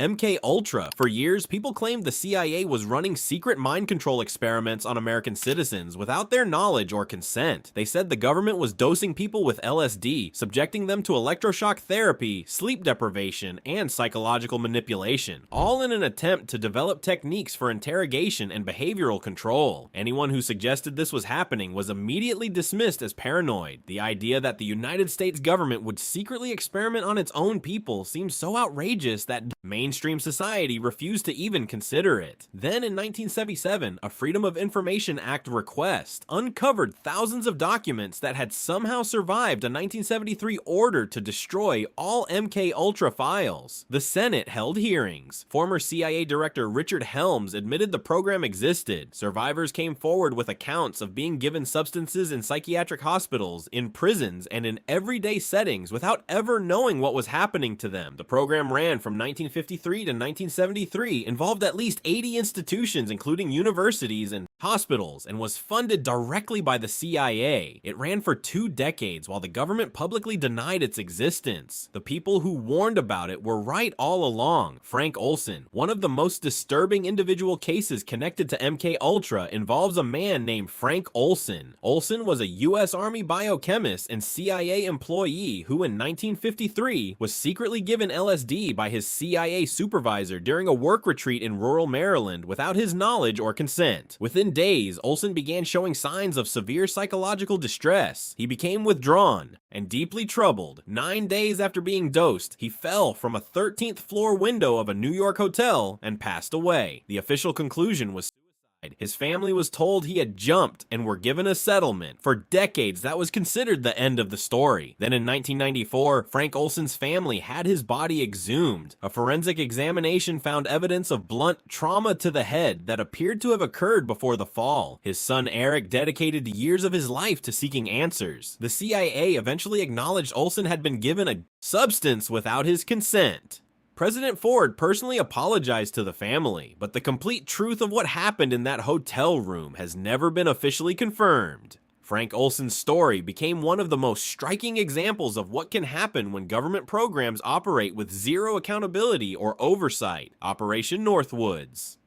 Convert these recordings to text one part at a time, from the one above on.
MK Ultra. For years, people claimed the CIA was running secret mind control experiments on American citizens without their knowledge or consent. They said the government was dosing people with LSD, subjecting them to electroshock therapy, sleep deprivation, and psychological manipulation, all in an attempt to develop techniques for interrogation and behavioral control. Anyone who suggested this was happening was immediately dismissed as paranoid. The idea that the United States government would secretly experiment on its own people seems so outrageous that mainstream society refused to even consider it. Then in 1977, a Freedom of Information Act request uncovered thousands of documents that had somehow survived a 1973 order to destroy all MK Ultra files. The Senate held hearings. Former CIA Director Richard Helms admitted the program existed. Survivors came forward with accounts of being given substances in psychiatric hospitals, in prisons, and in everyday settings without ever knowing what was happening to them. The program ran from 1953 to 1973, involved at least 80 institutions including universities and hospitals, and was funded directly by the CIA. It ran for 2 decades while the government publicly denied its existence. The people who warned about it were right all along. Frank Olson. One of the most disturbing individual cases connected to MK Ultra involves a man named Frank Olson. Olson was a US Army biochemist and CIA employee who in 1953 was secretly given LSD by his CIA supervisor during a work retreat in rural Maryland without his knowledge or consent. Within days, Olson began showing signs of severe psychological distress. He became withdrawn and deeply troubled. 9 days after being dosed, he fell from a 13th floor window of a New York hotel and passed away. The official conclusion was suicide. His family was told he had jumped and were given a settlement. For decades, that was considered the end of the story. Then in 1994, Frank Olson's family had his body exhumed. A forensic examination found evidence of blunt trauma to the head that appeared to have occurred before the fall. His son Eric dedicated years of his life to seeking answers. The CIA eventually acknowledged Olson had been given a substance without his consent. President Ford personally apologized to the family, but the complete truth of what happened in that hotel room has never been officially confirmed. Frank Olson's story became one of the most striking examples of what can happen when government programs operate with zero accountability or oversight. Operation Northwoods.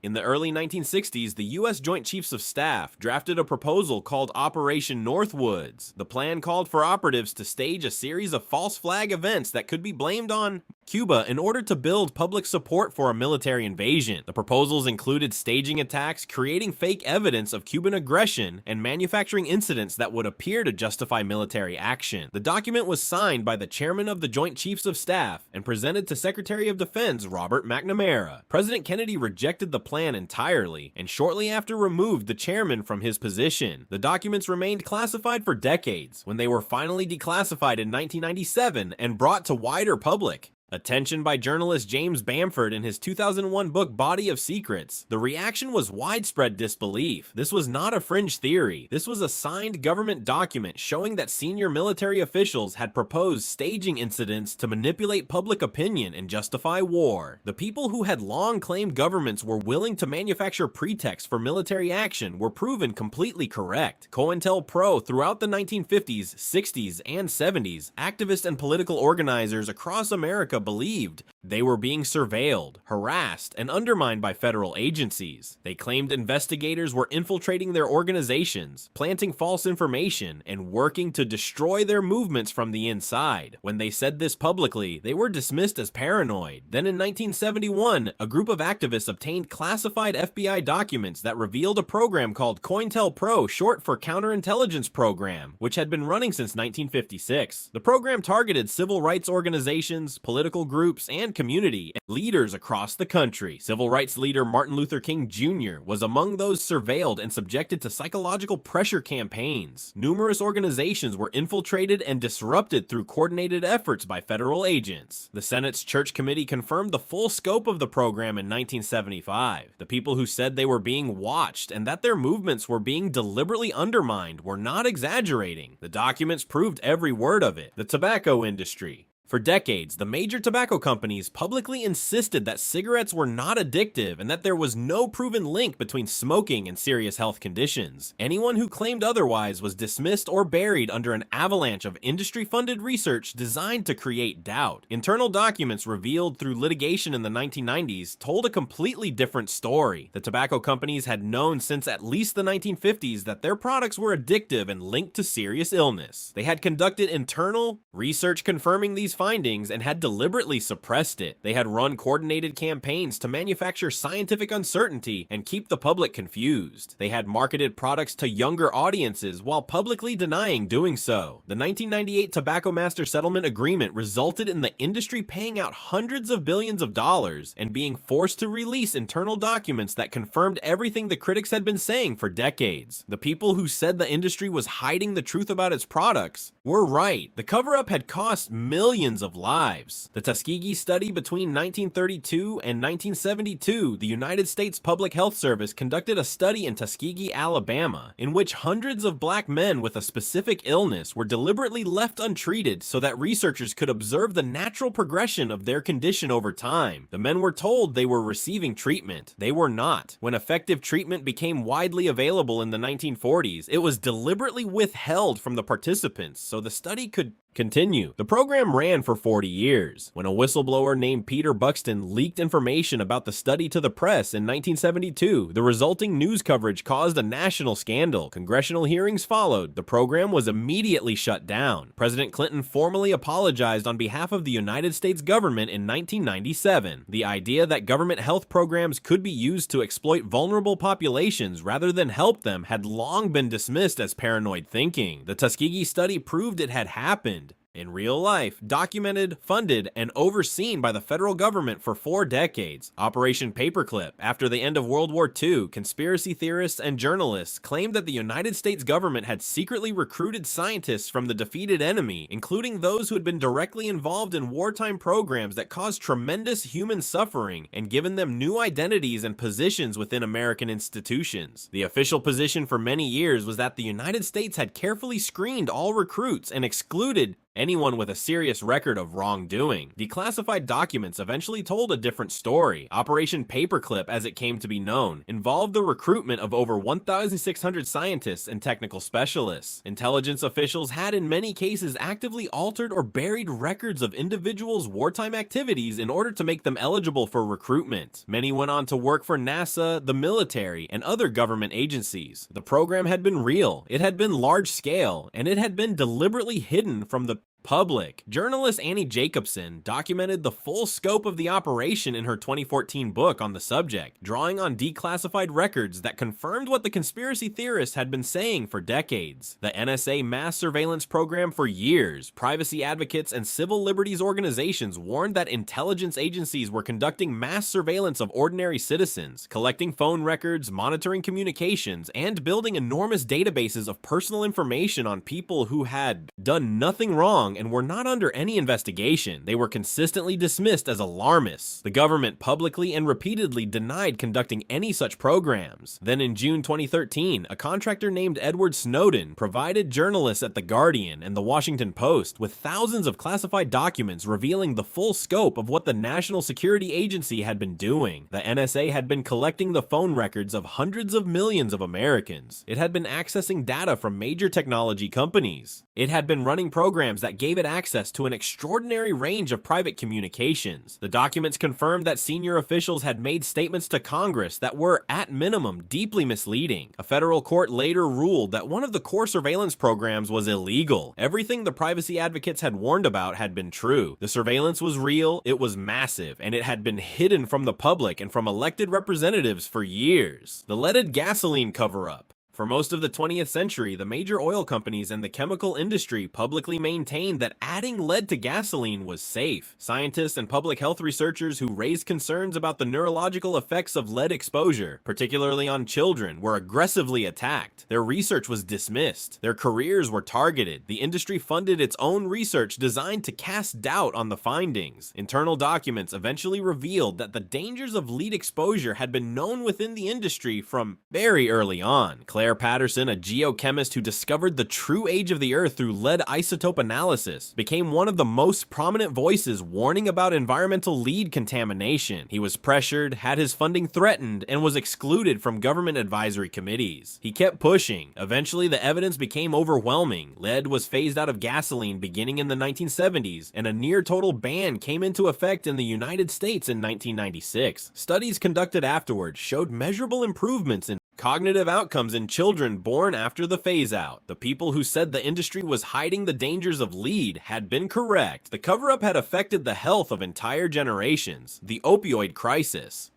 In the early 1960s, the U.S. Joint Chiefs of Staff drafted a proposal called Operation Northwoods. The plan called for operatives to stage a series of false flag events that could be blamed on Cuba in order to build public support for a military invasion. The proposals included staging attacks, creating fake evidence of Cuban aggression, and manufacturing incidents that would appear to justify military action. The document was signed by the chairman of the Joint Chiefs of Staff and presented to Secretary of Defense Robert McNamara. President Kennedy rejected the plan entirely and shortly after removed the chairman from his position. The documents remained classified for decades when they were finally declassified in 1997 and brought to wider public attention by journalist James Bamford in his 2001 book Body of Secrets. The reaction was widespread disbelief. This was not a fringe theory. This was a signed government document showing that senior military officials had proposed staging incidents to manipulate public opinion and justify war. The people who had long claimed governments were willing to manufacture pretexts for military action were proven completely correct. COINTELPRO throughout the 1950s, 60s, and 70s, activists and political organizers across America believed they were being surveilled, harassed, and undermined by federal agencies. They claimed investigators were infiltrating their organizations, planting false information, and working to destroy their movements from the inside. When they said this publicly, they were dismissed as paranoid. Then in 1971, a group of activists obtained classified FBI documents that revealed a program called COINTELPRO, short for Counterintelligence Program, which had been running since 1956. The program targeted civil rights organizations, political groups, and community leaders across the country. Civil rights leader Martin Luther King Jr. was among those surveilled and subjected to psychological pressure campaigns. Numerous organizations were infiltrated and disrupted through coordinated efforts by federal agents. The Senate's Church Committee confirmed the full scope of the program in 1975. The people who said they were being watched and that their movements were being deliberately undermined were not exaggerating. The documents proved every word of it. The tobacco industry, For decades, the major tobacco companies publicly insisted that cigarettes were not addictive and that there was no proven link between smoking and serious health conditions. Anyone who claimed otherwise was dismissed or buried under an avalanche of industry-funded research designed to create doubt. Internal documents revealed through litigation in the 1990s told a completely different story. The tobacco companies had known since at least the 1950s that their products were addictive and linked to serious illness. They had conducted internal research confirming these findings and had deliberately suppressed it. They had run coordinated campaigns to manufacture scientific uncertainty and keep the public confused. They had marketed products to younger audiences while publicly denying doing so. The 1998 Tobacco Master Settlement Agreement resulted in the industry paying out hundreds of billions of dollars and being forced to release internal documents that confirmed everything the critics had been saying for decades. The people who said the industry was hiding the truth about its products were right. The cover-up had cost millions of lives. The Tuskegee study between 1932 and 1972, the United States Public Health Service conducted a study in Tuskegee, Alabama, in which hundreds of black men with a specific illness were deliberately left untreated so that researchers could observe the natural progression of their condition over time. The men were told they were receiving treatment. They were not. When effective treatment became widely available in the 1940s, it was deliberately withheld from the participants so the study could continue. The program ran for 40 years. When a whistleblower named Peter Buxton leaked information about the study to the press in 1972, the resulting news coverage caused a national scandal. Congressional hearings followed. The program was immediately shut down. President Clinton formally apologized on behalf of the United States government in 1997. The idea that government health programs could be used to exploit vulnerable populations rather than help them had long been dismissed as paranoid thinking. The Tuskegee study proved it had happened. In real life, documented, funded, and overseen by the federal government for 4 decades. Operation Paperclip. After the end of World War II, conspiracy theorists and journalists claimed that the United States government had secretly recruited scientists from the defeated enemy, including those who had been directly involved in wartime programs that caused tremendous human suffering, and given them new identities and positions within American institutions. The official position for many years was that the United States had carefully screened all recruits and excluded anyone with a serious record of wrongdoing. Declassified documents eventually told a different story. Operation Paperclip, as it came to be known, involved the recruitment of over 1,600 scientists and technical specialists. Intelligence officials had in many cases actively altered or buried records of individuals' wartime activities in order to make them eligible for recruitment. Many went on to work for NASA, the military, and other government agencies. The program had been real, it had been large scale, and it had been deliberately hidden from the public. Journalist Annie Jacobson documented the full scope of the operation in her 2014 book on the subject, drawing on declassified records that confirmed what the conspiracy theorists had been saying for decades. The NSA mass surveillance program for years, privacy advocates and civil liberties organizations warned that intelligence agencies were conducting mass surveillance of ordinary citizens, collecting phone records, monitoring communications, and building enormous databases of personal information on people who had done nothing wrong and were not under any investigation. They were consistently dismissed as alarmists. The government publicly and repeatedly denied conducting any such programs. Then in June 2013, a contractor named Edward Snowden provided journalists at The Guardian and The Washington Post with thousands of classified documents revealing the full scope of what the National Security Agency had been doing. The NSA had been collecting the phone records of hundreds of millions of Americans. It had been accessing data from major technology companies. It had been running programs that gave it access to an extraordinary range of private communications. The documents confirmed that senior officials had made statements to Congress that were, at minimum, deeply misleading. A federal court later ruled that one of the core surveillance programs was illegal. Everything the privacy advocates had warned about had been true. The surveillance was real, it was massive, and it had been hidden from the public and from elected representatives for years. The leaded gasoline cover-up. For most of the 20th century, the major oil companies and the chemical industry publicly maintained that adding lead to gasoline was safe. Scientists and public health researchers who raised concerns about the neurological effects of lead exposure, particularly on children, were aggressively attacked. Their research was dismissed. Their careers were targeted. The industry funded its own research designed to cast doubt on the findings. Internal documents eventually revealed that the dangers of lead exposure had been known within the industry from very early on. Claire Patterson, a geochemist who discovered the true age of the Earth through lead isotope analysis, became one of the most prominent voices warning about environmental lead contamination. He was pressured, had his funding threatened, and was excluded from government advisory committees. He kept pushing. Eventually, the evidence became overwhelming. Lead was phased out of gasoline beginning in the 1970s, and a near-total ban came into effect in the United States in 1996. Studies conducted afterward showed measurable improvements in cognitive outcomes in children born after the phase-out. The people who said the industry was hiding the dangers of lead had been correct. The cover-up had affected the health of entire generations. The opioid crisis.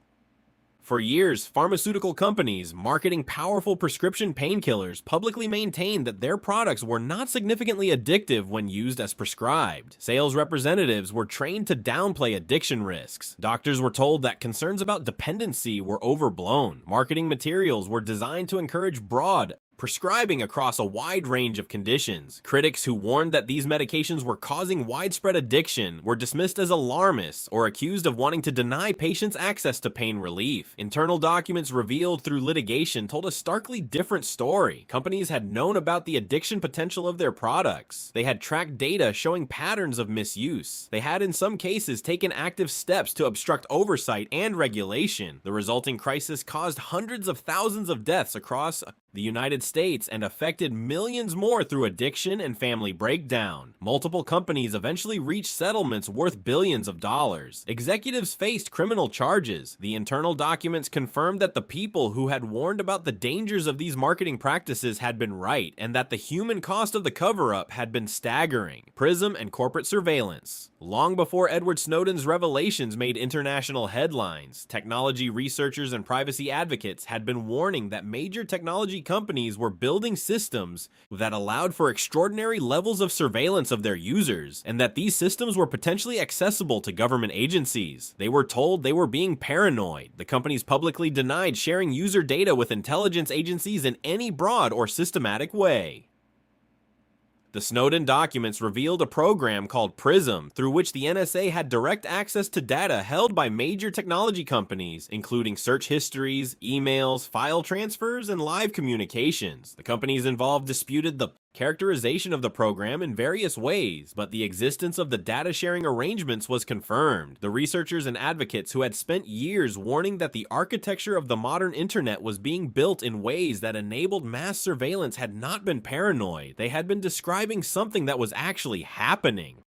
For years, pharmaceutical companies marketing powerful prescription painkillers publicly maintained that their products were not significantly addictive when used as prescribed. Sales representatives were trained to downplay addiction risks. Doctors were told that concerns about dependency were overblown. Marketing materials were designed to encourage broad prescribing across a wide range of conditions. Critics who warned that these medications were causing widespread addiction were dismissed as alarmists or accused of wanting to deny patients access to pain relief. Internal documents revealed through litigation told a starkly different story. Companies had known about the addiction potential of their products. They had tracked data showing patterns of misuse. They had in some cases taken active steps to obstruct oversight and regulation. The resulting crisis caused hundreds of thousands of deaths across the United States and affected millions more through addiction and family breakdown. Multiple companies eventually reached settlements worth billions of dollars. Executives faced criminal charges. The internal documents confirmed that the people who had warned about the dangers of these marketing practices had been right, and that the human cost of the cover-up had been staggering. PRISM and corporate surveillance. Long before Edward Snowden's revelations made international headlines, technology researchers and privacy advocates had been warning that major technology companies were building systems that allowed for extraordinary levels of surveillance of their users, and that these systems were potentially accessible to government agencies. They were told they were being paranoid. The companies publicly denied sharing user data with intelligence agencies in any broad or systematic way. The Snowden documents revealed a program called PRISM, through which the NSA had direct access to data held by major technology companies, including search histories, emails, file transfers, and live communications. The companies involved disputed the characterization of the program in various ways, but the existence of the data sharing arrangements was confirmed. The researchers and advocates who had spent years warning that the architecture of the modern internet was being built in ways that enabled mass surveillance had not been paranoid. They had been describing something that was actually happening.